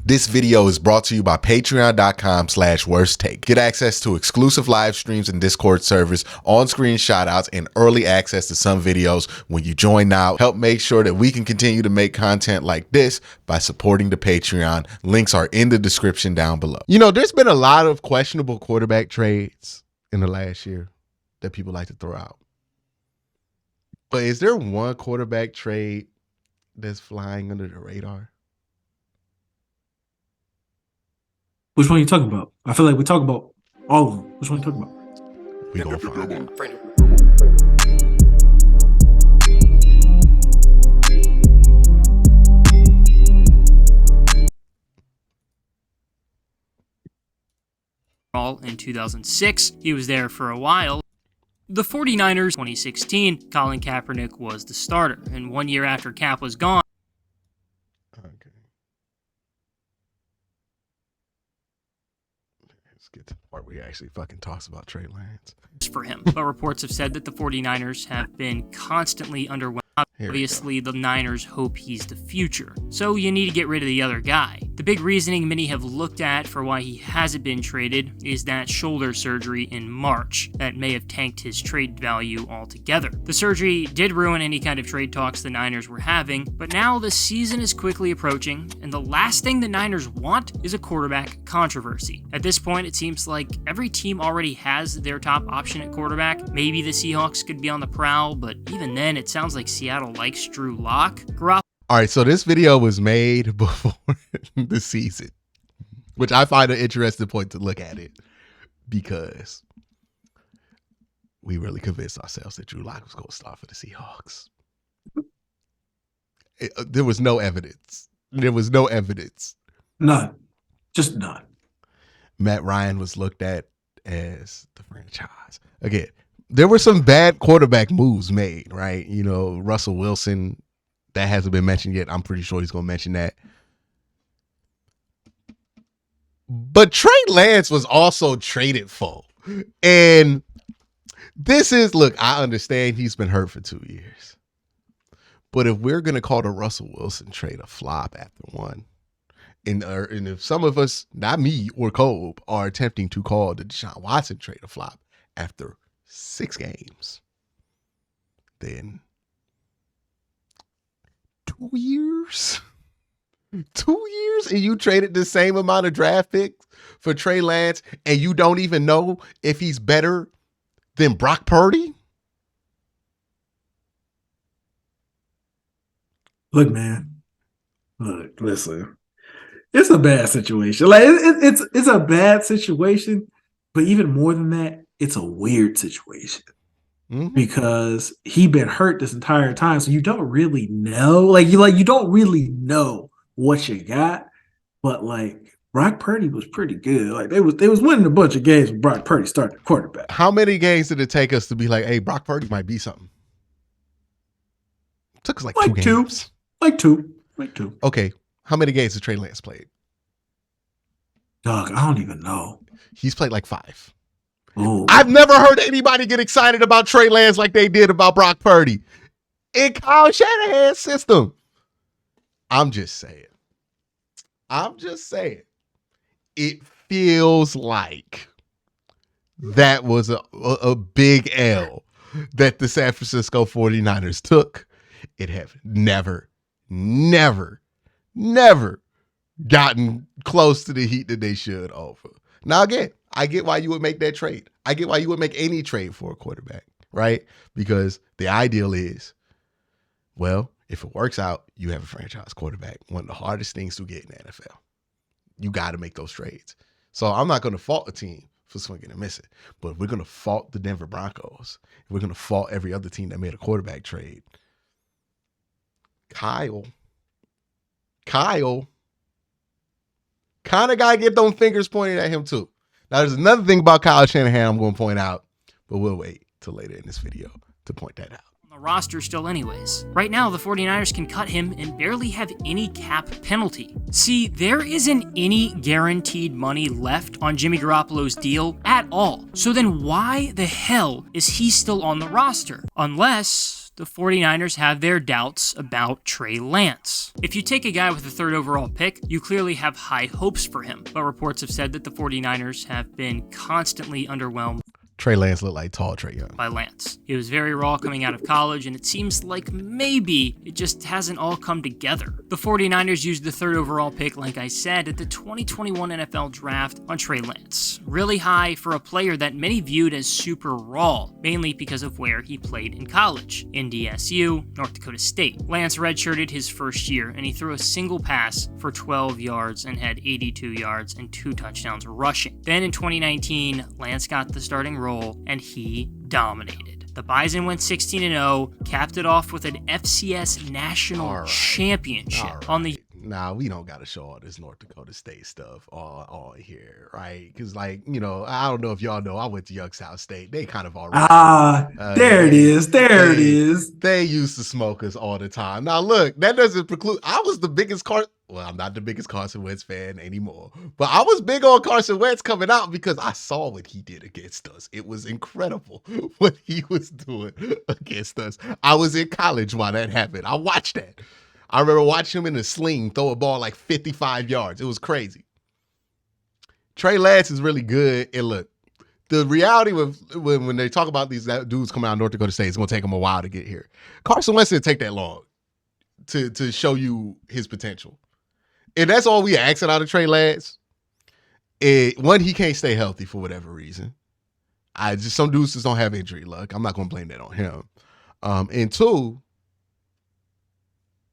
This video is brought to you by patreon.com/worsttake. Get access to exclusive live streams and Discord servers, on-screen shoutouts, and early access to some videos when you join now. Help make sure that we can continue to make content like this by supporting the Patreon. Links are in the description down below. You know, there's been a lot of questionable quarterback trades in the last year that people like to throw out. But is there one quarterback trade that's flying under the radar? Which one are you talking about? I feel like we talk about all of them. Which one are you talking about? We gonna find out. In 2006, he was there for a while. The 49ers, 2016, Colin Kaepernick was the starter, and 1 year after Cap was gone, get to the part where he actually fucking talks about Trey Lance. For him. But reports have said that the 49ers have been constantly underwhelmed. Obviously, the Niners hope he's the future, so you need to get rid of the other guy. The big reasoning many have looked at for why he hasn't been traded is that shoulder surgery in March that may have tanked his trade value altogether. The surgery did ruin any kind of trade talks the Niners were having, but now the season is quickly approaching, and the last thing the Niners want is a quarterback controversy. At this point, it seems like every team already has their top option at quarterback. Maybe the Seahawks could be on the prowl, but even then, it sounds like Seattle likes Drew Lock. All right, so this video was made before the season, which I find an interesting point to look at it because we really convinced ourselves that Drew Lock was going to start for the Seahawks. There was no evidence. There was no evidence. None. Just none. Matt Ryan was looked at as the franchise. Again, there were some bad quarterback moves made, right? You know, Russell Wilson, that hasn't been mentioned yet. I'm pretty sure he's going to mention that. But Trey Lance was also traded for. And this is, look, I understand he's been hurt for 2 years. But if we're going to call the Russell Wilson trade a flop after one, and if some of us, not me or Colb, are attempting to call the Deshaun Watson trade a flop after 6 games, then 2 years? 2 years and you traded the same amount of draft picks for Trey Lance and you don't even know if he's better than Brock Purdy? Look, man. Look, listen. It's a bad situation. Like it's a bad situation, but even more than that, it's a weird situation. Because he been hurt this entire time, so you don't really know. You don't really know what you got. But like Brock Purdy was pretty good. Like they was winning a bunch of games with Brock Purdy starting quarterback. How many games did it take us to be like, hey, Brock Purdy might be something? It took us like 2 games. Like two. Okay. How many games did Trey Lance played? Dog, I don't even know. He's played like 5. Oh. I've never heard anybody get excited about Trey Lance like they did about Brock Purdy in Kyle Shanahan's system. I'm just saying. It feels like that was a big L that the San Francisco 49ers took. It have never gotten close to the heat that they should over. Now, again, I get why you would make that trade. I get why you would make any trade for a quarterback, right? Because the ideal is, well, if it works out, you have a franchise quarterback. One of the hardest things to get in the NFL. You got to make those trades. So I'm not going to fault a team for swinging and missing, but we're going to fault the Denver Broncos. We're going to fault every other team that made a quarterback trade. Kyle kind of got to get those fingers pointed at him too. Now, there's another thing about Kyle Shanahan I'm going to point out, but we'll wait till later in this video to point that out. The roster still anyways. Right now, the 49ers can cut him and barely have any cap penalty. See, there isn't any guaranteed money left on Jimmy Garoppolo's deal at all. So then why the hell is he still on the roster? Unless the 49ers have their doubts about Trey Lance. If you take a guy with a 3rd overall pick, you clearly have high hopes for him, but reports have said that the 49ers have been constantly underwhelmed Trey Lance looked like tall Trey Young. by Lance. He was very raw coming out of college, and it seems like maybe it just hasn't all come together. The 49ers used the 3rd overall pick, like I said, at the 2021 NFL Draft on Trey Lance. Really high for a player that many viewed as super raw, mainly because of where he played in college, NDSU, North Dakota State. Lance redshirted his first year, and he threw a single pass for 12 yards and had 82 yards and 2 touchdowns rushing. Then in 2019, Lance got the starting role, and he dominated. The Bison went 16-0, capped it off with an FCS National Championship on the... Nah, we don't got to show all this North Dakota State stuff all here, right? Because, like, you know, I don't know if y'all know, I went to Youngstown State. They kind of already... There it is. They used to smoke us all the time. Now, look, that doesn't preclude... I was the biggest Well, I'm not the biggest Carson Wentz fan anymore, but I was big on Carson Wentz coming out because I saw what he did against us. It was incredible what he was doing against us. I was in college while that happened. I watched that. I remember watching him in a sling throw a ball like 55 yards. It was crazy. Trey Lance is really good. And look, the reality when they talk about these dudes coming out of North Dakota State, it's going to take them a while to get here. Carson Wentz didn't take that long to show you his potential. And that's all we asking out of Trey Lance. One, he can't stay healthy for whatever reason. Some dudes just don't have injury luck. I'm not going to blame that on him. And 2,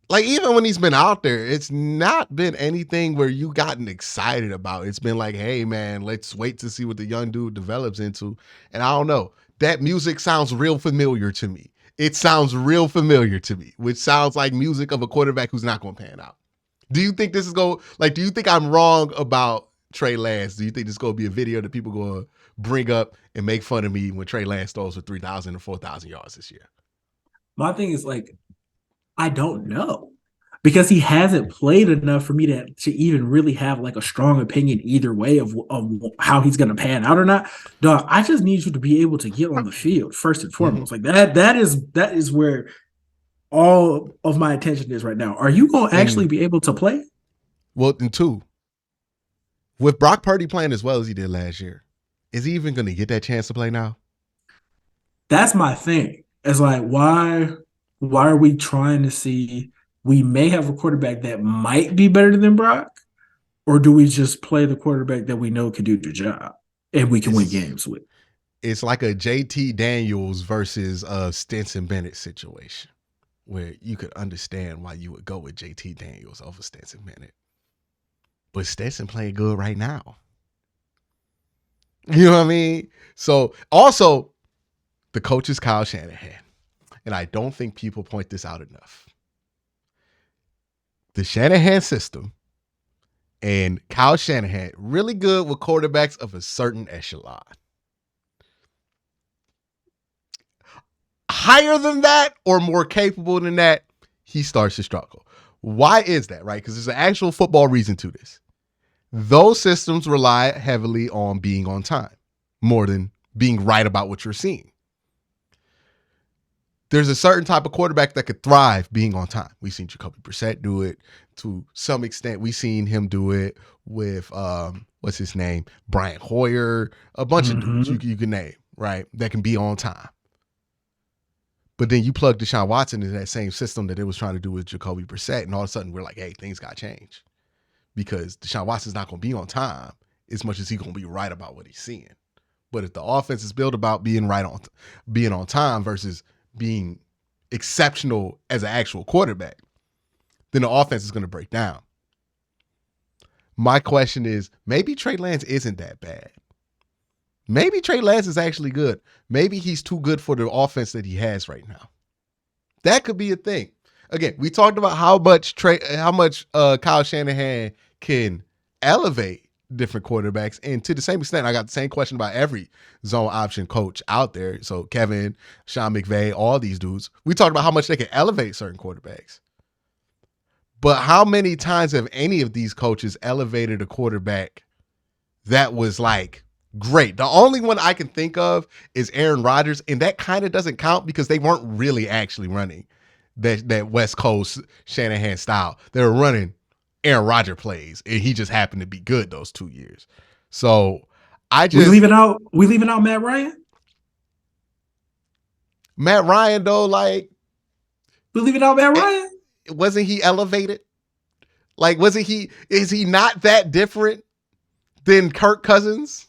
like, even when he's been out there, it's not been anything where you gotten excited about. It's been like, hey, man, let's wait to see what the young dude develops into. And I don't know. That music sounds real familiar to me. It sounds real familiar to me, which sounds like music of a quarterback who's not going to pan out. Do you think this is do you think I'm wrong about Trey Lance? Do you think this is going to be a video that people going to bring up and make fun of me when Trey Lance throws for 3,000 or 4,000 yards this year? My thing is, like, I don't know, because he hasn't played enough for me to even really have like a strong opinion either way of how he's going to pan out or not. Dog, I just need you to be able to get on the field first and foremost. Like that is where all of my attention is right now. Are you going to actually be able to play? Well, and 2, with Brock Purdy playing as well as he did last year, is he even going to get that chance to play now? That's my thing. It's like, why are we trying to see we may have a quarterback that might be better than Brock, or do we just play the quarterback that we know can do the job and we can win games with? It's like a JT Daniels versus a Stetson Bennett situation, where you could understand why you would go with JT Daniels over Stetson Bennett. But Stetson playing good right now. You know what I mean? So, also, the coach is Kyle Shanahan. And I don't think people point this out enough. The Shanahan system and Kyle Shanahan, really good with quarterbacks of a certain echelon. Higher than that or more capable than that, he starts to struggle. Why is that, right? Because there's an actual football reason to this. Those systems rely heavily on being on time more than being right about what you're seeing. There's a certain type of quarterback that could thrive being on time. We've seen Jacoby Brissett do it to some extent. We've seen him do it with, what's his name? Brian Hoyer, a bunch of dudes you can name, right? That can be on time. But then you plug Deshaun Watson into that same system that it was trying to do with Jacoby Brissett, and all of a sudden we're like, hey, things got to change. Because Deshaun Watson's not going to be on time as much as he's going to be right about what he's seeing. But if the offense is built about being on time versus being exceptional as an actual quarterback, then the offense is going to break down. My question is, maybe Trey Lance isn't that bad. Maybe Trey Lance is actually good. Maybe he's too good for the offense that he has right now. That could be a thing. Again, we talked about how much Kyle Shanahan can elevate different quarterbacks. And to the same extent, I got the same question about every zone option coach out there. So Kevin, Sean McVay, all these dudes, we talked about how much they can elevate certain quarterbacks. But how many times have any of these coaches elevated a quarterback that was like great. The only one I can think of is Aaron Rodgers, and that kind of doesn't count because they weren't really actually running that West Coast Shanahan style. They were running Aaron Rodgers plays, and he just happened to be good those 2 years. So we leaving out Matt Ryan. Matt Ryan though, like we leaving out Matt Ryan. Wasn't he elevated? Like, is he not that different than Kirk Cousins?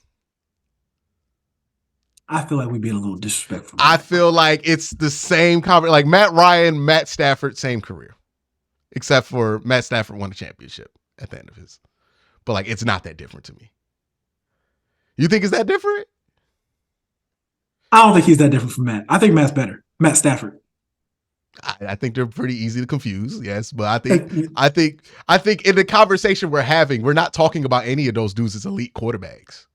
I feel like we're being a little disrespectful. I feel like it's the same like Matt Ryan, Matt Stafford, same career. Except for Matt Stafford won a championship at the end of his. But like, it's not that different to me. You think it's that different? I don't think he's that different from Matt. I think Matt's better. Matt Stafford. I think they're pretty easy to confuse, yes. But I think in the conversation we're having, we're not talking about any of those dudes as elite quarterbacks.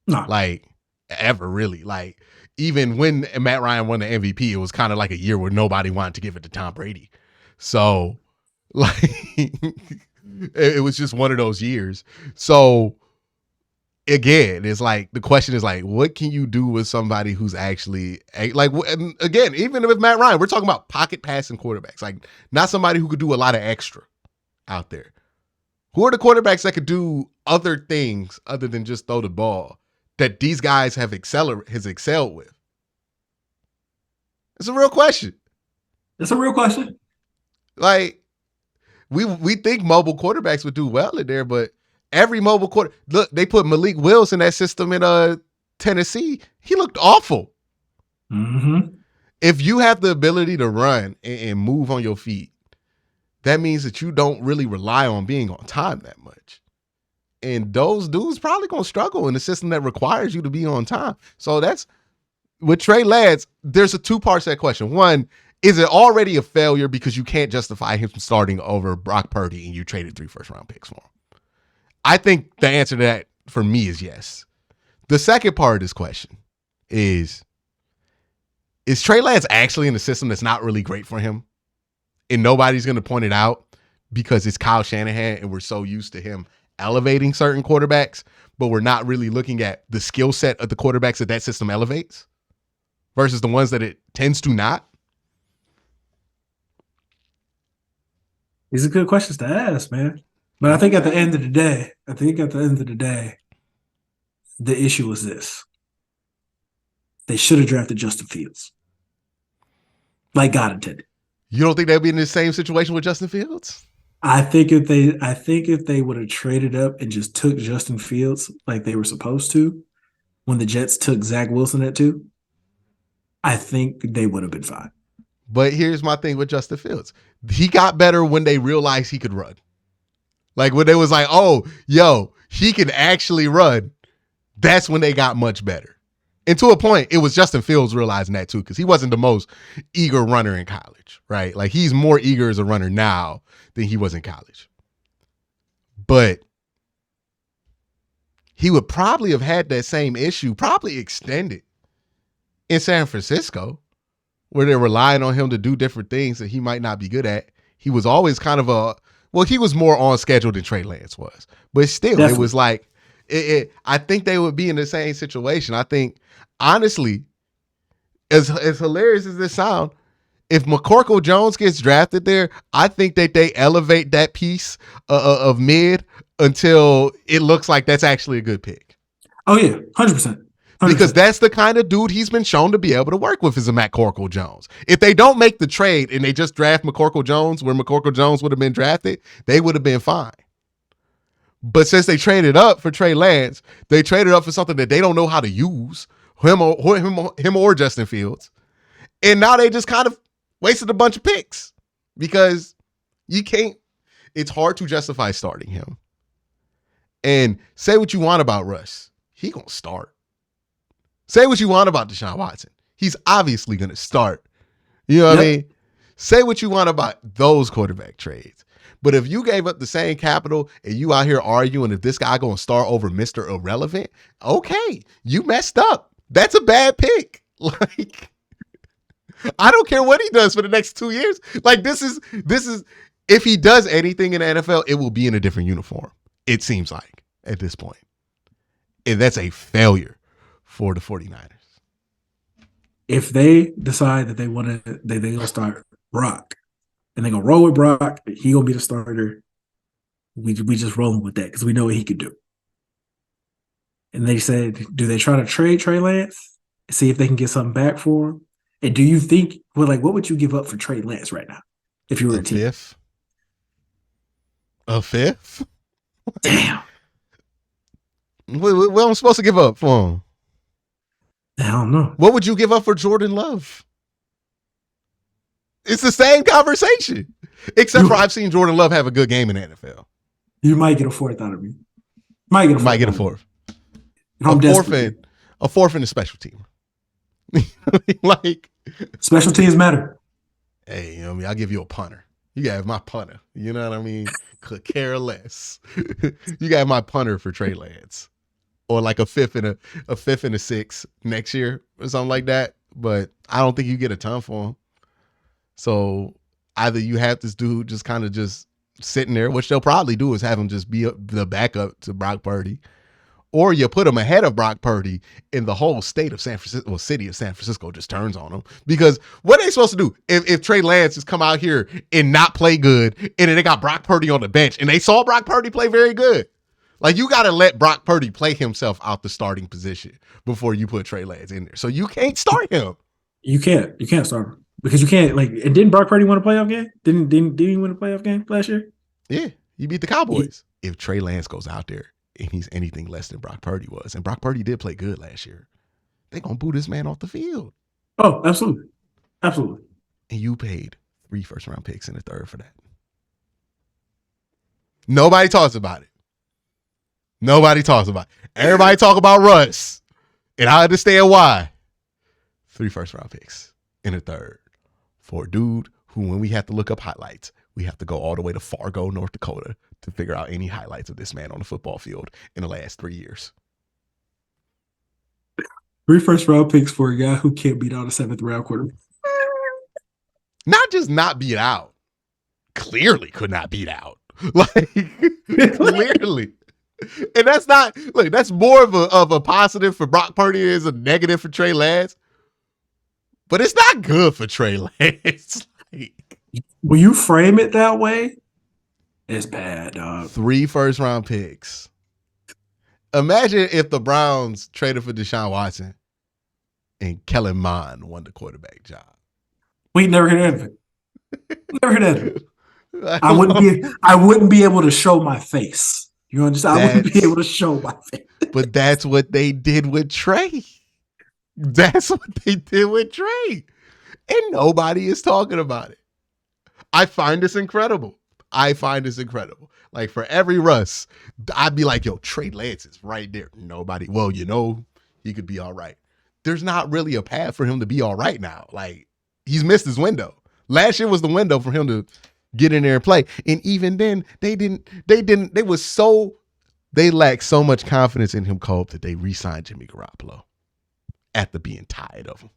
No. Like, ever really. Like, even when Matt Ryan won the MVP, it was kind of like a year where nobody wanted to give it to Tom Brady. So, like, it was just one of those years. So, again, it's like, the question is like, what can you do with somebody who's actually, like, and again, even with Matt Ryan, we're talking about pocket passing quarterbacks, like, not somebody who could do a lot of extra out there. Who are the quarterbacks that could do other things other than just throw the ball that these guys have excelled with? It's a real question. It's a real question. Like, we think mobile quarterbacks would do well in there, but every mobile quarter, look, they put Malik Willis in that system in Tennessee. He looked awful. Mm-hmm. If you have the ability to run and move on your feet, that means that you don't really rely on being on time that much. And those dudes probably going to struggle in a system that requires you to be on time. So that's, with Trey Lance, there's two parts to that question. One, is it already a failure because you can't justify him starting over Brock Purdy and you traded 3 first-round picks for him? I think the answer to that for me is yes. The second part of this question is Trey Lance actually in a system that's not really great for him? And nobody's going to point it out because it's Kyle Shanahan and we're so used to him elevating certain quarterbacks, but we're not really looking at the skill set of the quarterbacks that system elevates versus the ones that it tends to not? These are good questions to ask, man. But I think at the end of the day, the issue was this. They should have drafted Justin Fields. Like God intended. You don't think they'll be in the same situation with Justin Fields? I think if they would have traded up and just took Justin Fields like they were supposed to, when the Jets took Zach Wilson at 2, I think they would have been fine. But here's my thing with Justin Fields. He got better when they realized he could run. Like when they was like, oh, yo, he can actually run. That's when they got much better. And to a point, it was Justin Fields realizing that too, because he wasn't the most eager runner in college, right? Like he's more eager as a runner now than he was in college. But he would probably have had that same issue, probably extended in San Francisco, where they're relying on him to do different things that he might not be good at. He was always kind of he was more on schedule than Trey Lance was. But still, Definitely. It was like, I think they would be in the same situation. I think, honestly, as hilarious as this sounds, if McCorkle Jones gets drafted there, I think that they elevate that piece of mid until it looks like that's actually a good pick. Oh, yeah, 100%. Because that's the kind of dude he's been shown to be able to work with is a McCorkle Jones. If they don't make the trade and they just draft McCorkle Jones where McCorkle Jones would have been drafted, they would have been fine. But since they traded up for Trey Lance, they traded up for something that they don't know how to use, him or Justin Fields. And now they just kind of wasted a bunch of picks because it's hard to justify starting him. And say what you want about Russ. He gonna start. Say what you want about Deshaun Watson. He's obviously gonna start. You know what I mean? Say what you want about those quarterback trades. But if you gave up the same capital and you out here arguing if this guy going to start over Mr. Irrelevant, okay, you messed up. That's a bad pick. Like, I don't care what he does for the next 2 years. Like, this is, if he does anything in the NFL, it will be in a different uniform. It seems like at this point. And that's a failure for the 49ers. If they decide that they want to, they're going to start Brock, and they're going to roll with Brock, he going to be the starter. We just rolling with that because we know what he could do. And they said, do they try to trade Trey Lance, see if they can get something back for him? And do you think, well, like, what would you give up for Trey Lance right now if you were a team? Fifth? A fifth? Damn. What am I supposed to give up for him? I don't know. What would you give up for Jordan Love? It's the same conversation, except for I've seen Jordan Love have a good game in the NFL. You might get a fourth out of me. Might get a fourth. A fourth in the special team. Like, special teams matter. Hey, you know what I mean? I'll give you a punter. You got my punter. You know what I mean? Could care less. You got my punter for Trey Lance, or like a fifth and a sixth next year or something like that. But I don't think you get a ton for him. So either you have this dude just kind of just sitting there, which they'll probably do, is have him just be the backup to Brock Purdy, or you put him ahead of Brock Purdy, and the whole state of San Francisco, city of San Francisco, just turns on him. Because what are they supposed to do if Trey Lance just come out here and not play good, and then they got Brock Purdy on the bench, and they saw Brock Purdy play very good? Like, you got to let Brock Purdy play himself out the starting position before you put Trey Lance in there. So you can't start him. You can't start him because you can't. Like, and didn't Brock Purdy win a playoff game? Didn't he win a playoff game last year? Yeah, he beat the Cowboys. Yeah. If Trey Lance goes out there and he's anything less than Brock Purdy was, and Brock Purdy did play good last year, they're going to boo this man off the field. Oh, absolutely. Absolutely. And you paid 3 first-round picks in the third for that. Nobody talks about it. Everybody talk about Russ, and I understand why. 3 first-round picks in the third for a dude who, when we have to look up highlights, we have to go all the way to Fargo, North Dakota to figure out any highlights of this man on the football field in the last 3 years. 3 first-round picks for a guy who can't beat out a 7th-round quarterback. Not just not beat out. Clearly could not beat out. Like, clearly. And that's not, look, that's more of a positive for Brock Purdy is a negative for Trey Lance. But it's not good for Trey Lance. Like, when you frame it that way, it's bad, dog. 3 first-round picks. Imagine if the Browns traded for Deshaun Watson and Kellen Mond won the quarterback job. We never heard of it. Never heard of it. I wouldn't be able to show my face. You understand? I wouldn't be able to show my face. But that's what they did with Trey. That's what they did with Trey. And nobody is talking about it. I find this incredible. Like, for every Russ, I'd be like, yo, Trey Lance is right there. Nobody. Well, you know, he could be all right. There's not really a path for him to be all right now. Like, he's missed his window. Last year was the window for him to get in there and play. And even then, they lacked so much confidence in him, Colb, that they re-signed Jimmy Garoppolo after being tired of him.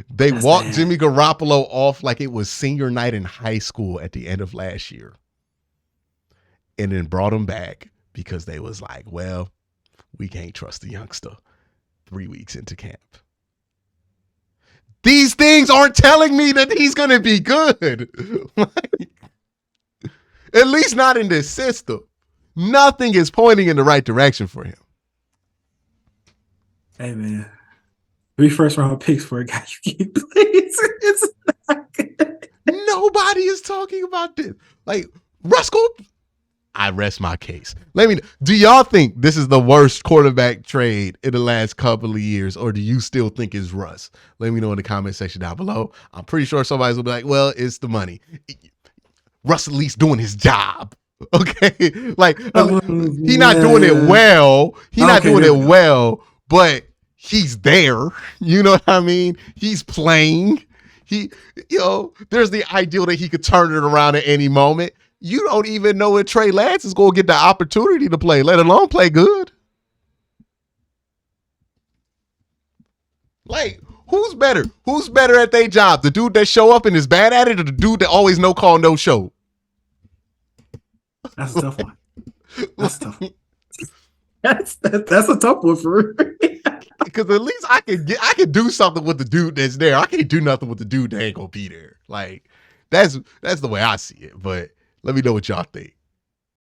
They walked Jimmy Garoppolo off like it was senior night in high school at the end of last year. And then brought him back because they was like, well, we can't trust the youngster 3 weeks into camp. These things aren't telling me that he's going to be good. Like, at least not in this system. Nothing is pointing in the right direction for him. Hey, man. 3 first-round picks for a guy you can't play. It's not good. Nobody is talking about this. Like, Ruskell, I rest my case. Let me know. Do y'all think this is the worst quarterback trade in the last couple of years, or do you still think it's Russ? Let me know in the comment section down below. I'm pretty sure somebody's gonna be like, well, it's the money. Russ at least doing his job. Okay? Like, he's not doing it well. He's not doing it well, but he's there. You know what I mean? He's playing. There's the ideal that he could turn it around at any moment. You don't even know if Trey Lance is going to get the opportunity to play, let alone play good. Like, who's better? Who's better at their job? The dude that show up and is bad at it, or the dude that always no call, no show? That's a tough one. That's tough. That's a tough one for real. Because at least I can do something with the dude that's there. I can't do nothing with the dude that ain't gonna be there. Like that's the way I see it. But let me know what y'all think.